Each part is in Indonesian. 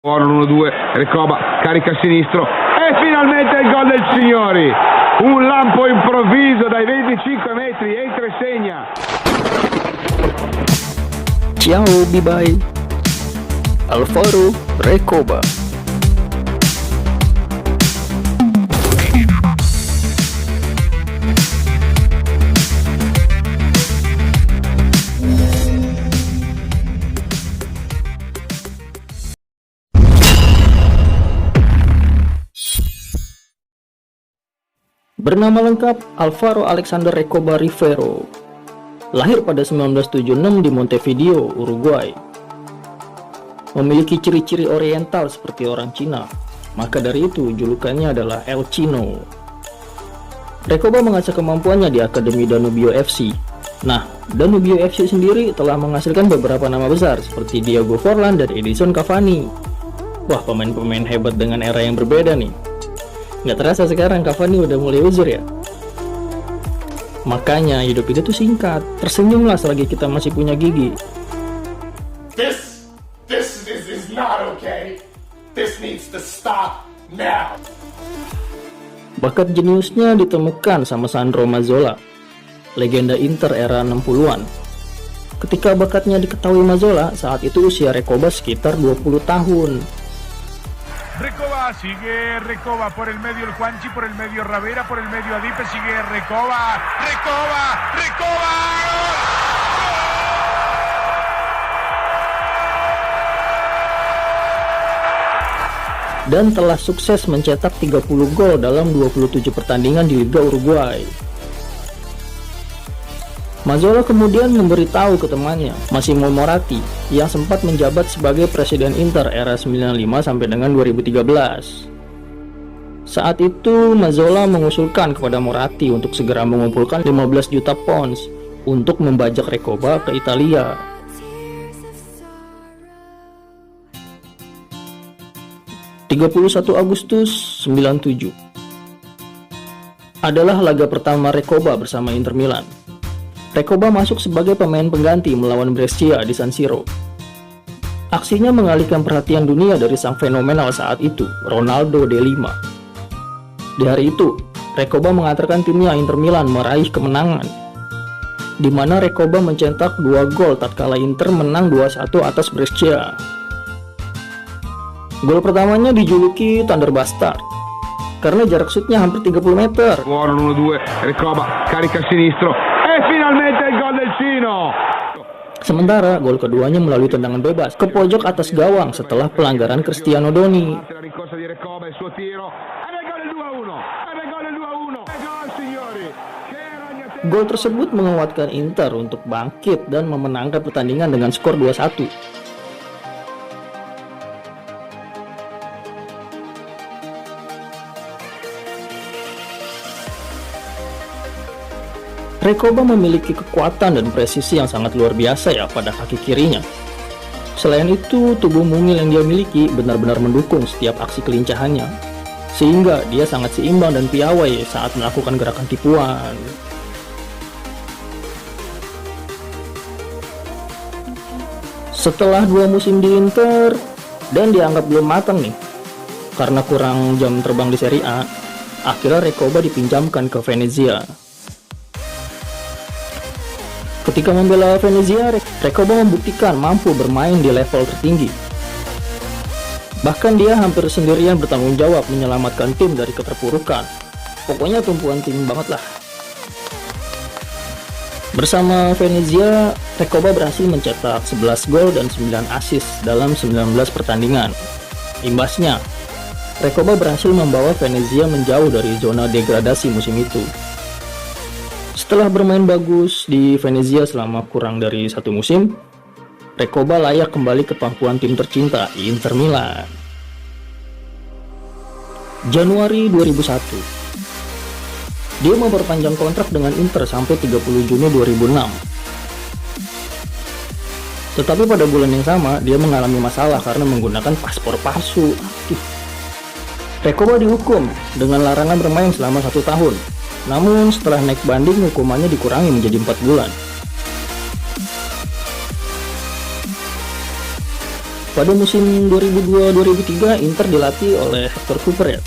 1-2, Recoba carica a sinistro e finalmente il gol del Signori, un lampo improvviso dai 25 metri, entra e segna. Ciao Bibai, Alvaro Recoba. Bernama lengkap Alvaro Alexander Recoba Rivero. Lahir pada 1976 di Montevideo, Uruguay. Memiliki ciri-ciri oriental seperti orang Cina, maka dari itu julukannya adalah El Chino. Recoba mengasah kemampuannya di Akademi Danubio FC. Nah, Danubio FC sendiri telah menghasilkan beberapa nama besar seperti Diego Forlan dan Edison Cavani. Wah, pemain-pemain hebat dengan era yang berbeda nih. Nggak terasa sekarang Cavani udah mulai uzur ya. Makanya hidup itu tuh singkat. Tersenyumlah selagi kita masih punya gigi. This is not okay. This needs to stop now. Bakat jeniusnya ditemukan sama Sandro Mazzola, legenda Inter era 60-an. Ketika bakatnya diketahui Mazzola, saat itu usia Recoba sekitar 20 tahun. Recoba, sigue Recoba por el medio el Juanchi, por el medio Ravera, por el medio Adipe, sigue Recoba, Recoba. Dan telah sukses mencetak 30 gol dalam 27 pertandingan di Liga Uruguay. Mazzola kemudian memberitahu ke temannya, Massimo Moratti, yang sempat menjabat sebagai presiden Inter era 95 sampai dengan 2013. Saat itu Mazzola mengusulkan kepada Moratti untuk segera mengumpulkan 15 juta pounds untuk membajak Recoba ke Italia. (31 Agustus 97) adalah laga pertama Recoba bersama Inter Milan. Recoba masuk sebagai pemain pengganti melawan Brescia di San Siro. Aksinya mengalihkan perhatian dunia dari sang fenomenal saat itu, Ronaldo de Lima. Di hari itu, Recoba mengantarkan timnya Inter Milan meraih kemenangan, di mana Recoba mencetak 2 gol tatkala Inter menang 2-1 atas Brescia. Gol pertamanya dijuluki Thunder Bastard karena jarak shootnya hampir 30 meter. 1-2, Recoba carica a sinistro e finalmente il gol del Cino. Sementara gol keduanya melalui tendangan bebas ke pojok atas gawang setelah pelanggaran Cristiano Doni. La rincorsa di Recoba, il suo tiro e il gol del 2-1. Gol Signori. Gol tersebut menguatkan Inter untuk bangkit dan memenangkan pertandingan dengan skor 2-1. Recoba memiliki kekuatan dan presisi yang sangat luar biasa ya pada kaki kirinya. Selain itu, tubuh mungil yang dia miliki benar-benar mendukung setiap aksi kelincahannya, sehingga dia sangat seimbang dan piawai saat melakukan gerakan tipuan. Setelah 2 musim di Inter dan dianggap belum matang nih karena kurang jam terbang di Serie A, akhirnya Recoba dipinjamkan ke Venezia. Ketika membela Venezia, Recoba membuktikan mampu bermain di level tertinggi. Bahkan dia hampir sendirian bertanggung jawab menyelamatkan tim dari keterpurukan. Pokoknya tumpuan tim banget lah. Bersama Venezia, Recoba berhasil mencetak 11 gol dan 9 assist dalam 19 pertandingan. Imbasnya, Recoba berhasil membawa Venezia menjauh dari zona degradasi musim itu. Setelah bermain bagus di Venezia selama kurang dari 1 musim, Recoba layak kembali ke pangkuan tim tercinta Inter Milan. Januari 2001, dia memperpanjang kontrak dengan Inter sampai 30 Juni 2006. Tetapi pada bulan yang sama, dia mengalami masalah karena menggunakan paspor palsu. Recoba dihukum dengan larangan bermain selama 1 tahun. Namun setelah naik banding, hukumannya dikurangi menjadi 4 bulan. Pada musim 2002-2003, Inter dilatih oleh Hector Cooper.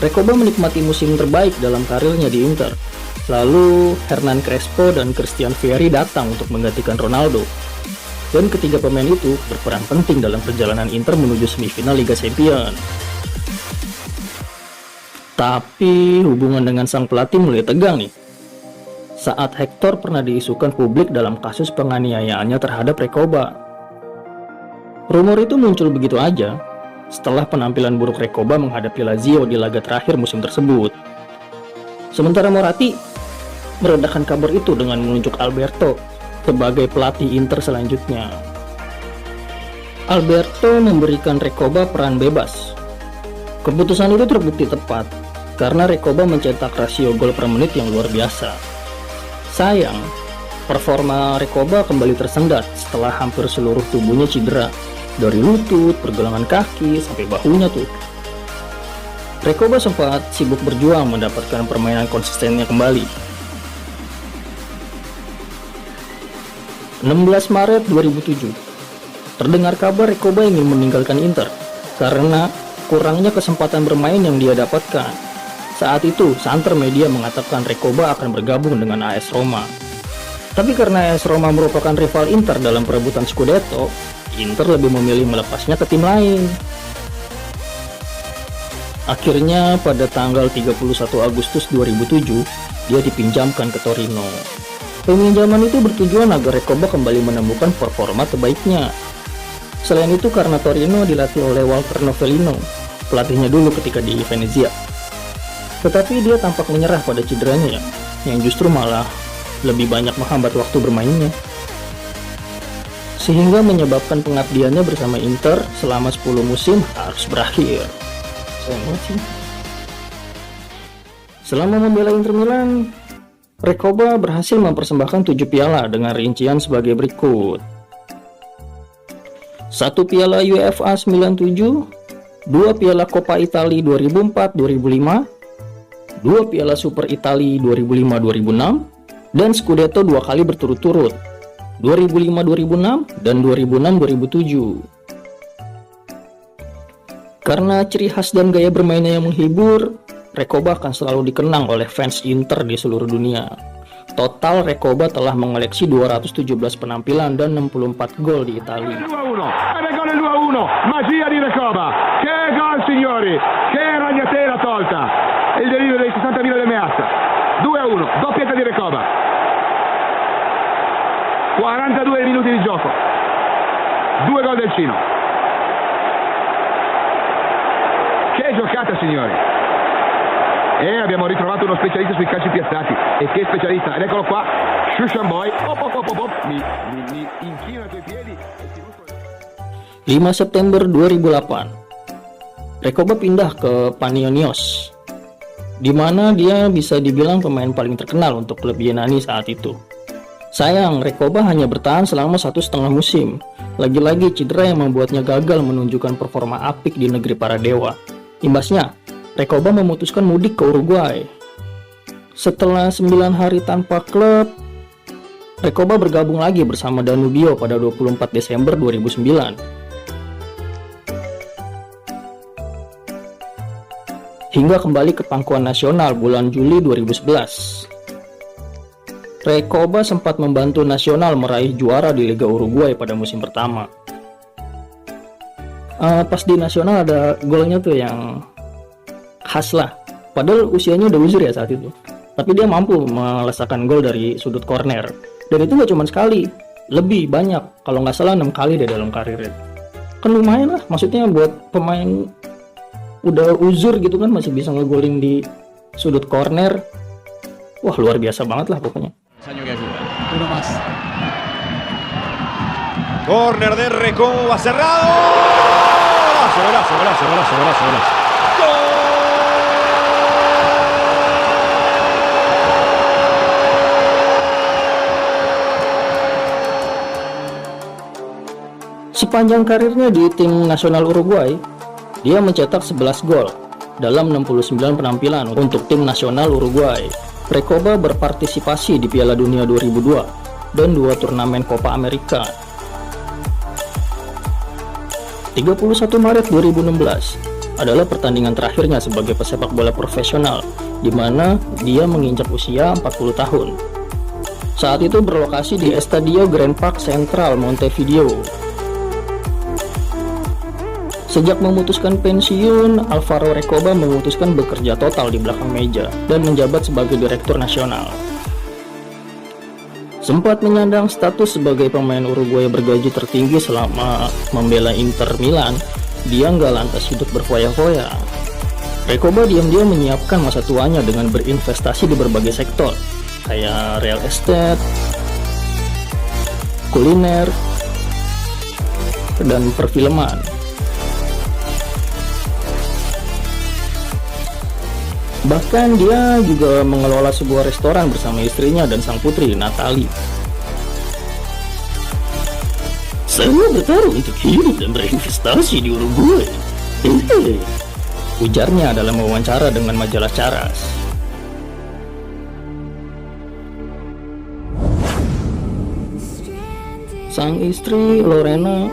Recoba menikmati musim terbaik dalam karirnya di Inter. Lalu Hernan Crespo dan Christian Vieri datang untuk menggantikan Ronaldo. Dan ketiga pemain itu berperan penting dalam perjalanan Inter menuju semifinal Liga Champions. Tapi hubungan dengan sang pelatih mulai tegang nih. Saat Hector pernah diisukan publik dalam kasus penganiayaannya terhadap Recoba. Rumor itu muncul begitu aja setelah penampilan buruk Recoba menghadapi Lazio di laga terakhir musim tersebut. Sementara Moratti meredakan kabar itu dengan menunjuk Alberto sebagai pelatih Inter selanjutnya. Alberto memberikan Recoba peran bebas. Keputusan itu terbukti tepat karena Recoba mencetak rasio gol per menit yang luar biasa. Sayang, performa Recoba kembali tersendat setelah hampir seluruh tubuhnya cedera. Dari lutut, pergelangan kaki, sampai bahunya tuh. Recoba sempat sibuk berjuang mendapatkan permainan konsistennya kembali. 16 Maret 2007, terdengar kabar Recoba ingin meninggalkan Inter karena kurangnya kesempatan bermain yang dia dapatkan. Saat itu, santer media mengatakan Recoba akan bergabung dengan AS Roma. Tapi karena AS Roma merupakan rival Inter dalam perebutan Scudetto, Inter lebih memilih melepasnya ke tim lain. Akhirnya pada tanggal 31 Agustus 2007, dia dipinjamkan ke Torino. Peminjaman itu bertujuan agar Recoba kembali menemukan performa terbaiknya. Selain itu karena Torino dilatih oleh Walter Novellino, pelatihnya dulu ketika di Venezia. Tetapi dia tampak menyerah pada cederanya yang justru malah lebih banyak menghambat waktu bermainnya. Sehingga menyebabkan pengabdiannya bersama Inter selama 10 musim harus berakhir. Sayang banget sih. Selama membela Inter Milan, Recoba berhasil mempersembahkan 7 piala dengan rincian sebagai berikut. 1 piala UEFA 97, 2 piala Coppa Italia 2004-2005, 2 piala Super Italia 2005-2006, dan Scudetto 2 kali berturut-turut, 2005-2006 dan 2006-2007. Karena ciri khas dan gaya bermainnya yang menghibur, Recoba akan selalu dikenang oleh fans Inter di seluruh dunia. Total Recoba telah mengoleksi 217 penampilan dan 64 gol di Italia. 2-1, gol 2-1, magia di Recoba, che gol signori, che ragnatela tolta, il delirio dei 60.000 del Meazza, 2-1, doppietta di Recoba. 42 minuti di gioco, 2 gol del Cino. Che giocata signori! E abbiamo ritrovato uno specialista sui calci piazzati. E che specialista! Ed eccolo qua, Shushan Boy. Mi inchino ai tuoi piedi. 5 September 2008, Recoba pindah ke Panionios, di mana dia bisa dibilang pemain paling terkenal untuk klub Yunani saat itu. Sayang, Recoba hanya bertahan selama 1,5 musim. Lagi-lagi cedera yang membuatnya gagal menunjukkan performa apik di negeri para dewa. Imbasnya, Recoba memutuskan mudik ke Uruguay. Setelah 9 hari tanpa klub, Recoba bergabung lagi bersama Danubio pada 24 Desember 2009. Hingga kembali ke pangkuan nasional bulan Juli 2011. Recoba sempat membantu Nacional meraih juara di Liga Uruguay pada musim pertama. Pas di Nacional ada golnya tuh yang khas lah. Padahal usianya udah uzur ya saat itu. Tapi dia mampu melesakkan gol dari sudut korner. Dan itu gak cuma sekali, lebih banyak. Kalau nggak salah 6 kali deh dalam karirnya. Kan lumayan lah, maksudnya buat pemain udah uzur gitu kan masih bisa ngegolin di sudut korner. Wah, luar biasa banget lah pokoknya. Uno más. Corner de Recoba, cerrado. Golazo. Gol. Sepanjang karirnya di tim nasional Uruguay, dia mencetak 11 gol dalam 69 penampilan untuk tim nasional Uruguay. Recoba berpartisipasi di Piala Dunia 2002 dan 2 turnamen Copa America. 31 Maret 2016 adalah pertandingan terakhirnya sebagai pesepak bola profesional, di mana dia menginjak usia 40 tahun. Saat itu berlokasi di Estadio Grand Park Central Montevideo. Sejak memutuskan pensiun, Alvaro Recoba memutuskan bekerja total di belakang meja dan menjabat sebagai direktur nasional. Sempat menyandang status sebagai pemain Uruguay bergaji tertinggi selama membela Inter Milan, dia nggak lantas hidup berfoya-foya. Recoba diam-diam menyiapkan masa tuanya dengan berinvestasi di berbagai sektor, kayak real estate, kuliner, dan perfilman. Bahkan dia juga mengelola sebuah restoran bersama istrinya dan sang putri, Natalie. Saya bertaruh untuk hidup dan berinvestasi di Uruguay, ujarnya dalam wawancara dengan majalah Caras. Sang istri, Lorena,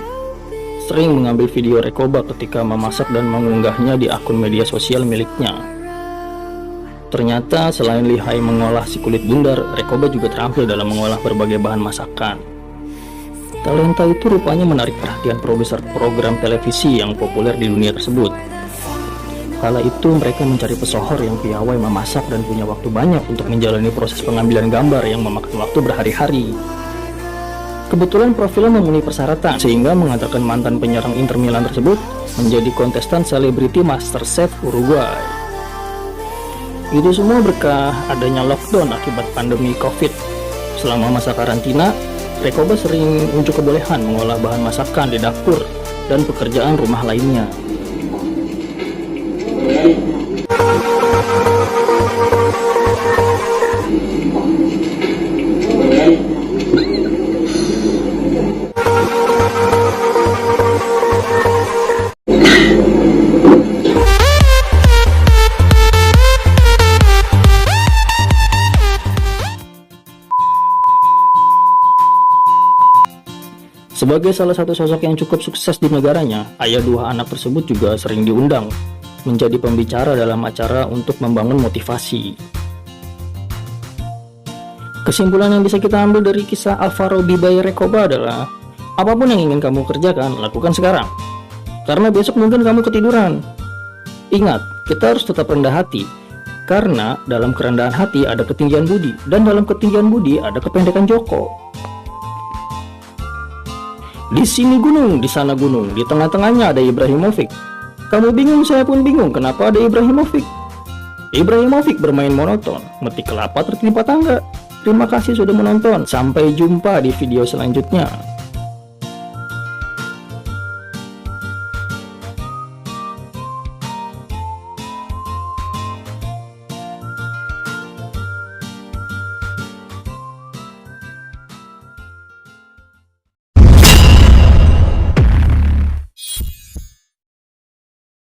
sering mengambil video Recoba ketika memasak dan mengunggahnya di akun media sosial miliknya. Ternyata selain lihai mengolah si kulit bundar, Recoba juga terampil dalam mengolah berbagai bahan masakan. Talenta itu rupanya menarik perhatian produser program televisi yang populer di dunia tersebut. Kala itu mereka mencari pesohor yang piawai memasak dan punya waktu banyak untuk menjalani proses pengambilan gambar yang memakan waktu berhari-hari. Kebetulan profilnya memenuhi persyaratan, sehingga mengantarkan mantan penyerang Inter Milan tersebut menjadi kontestan selebriti MasterChef Uruguay. Itu semua berkah adanya lockdown akibat pandemi COVID. Selama masa karantina, Recoba sering unjuk kebolehan mengolah bahan masakan di dapur dan pekerjaan rumah lainnya. Sebagai salah satu sosok yang cukup sukses di negaranya, ayah dua anak tersebut juga sering diundang menjadi pembicara dalam acara untuk membangun motivasi. Kesimpulan yang bisa kita ambil dari kisah Alvaro Bibai Recoba adalah, apapun yang ingin kamu kerjakan, lakukan sekarang. Karena besok mungkin kamu ketiduran. Ingat, kita harus tetap rendah hati. Karena dalam kerendahan hati ada ketinggian budi, dan dalam ketinggian budi ada kependekan joko. Di sini gunung, di sana gunung, di tengah-tengahnya ada Ibrahimovic. Kamu bingung, saya pun bingung, kenapa ada Ibrahimovic? Ibrahimovic bermain monoton, metik kelapa tertimpa tangga. Terima kasih sudah menonton, sampai jumpa di video selanjutnya.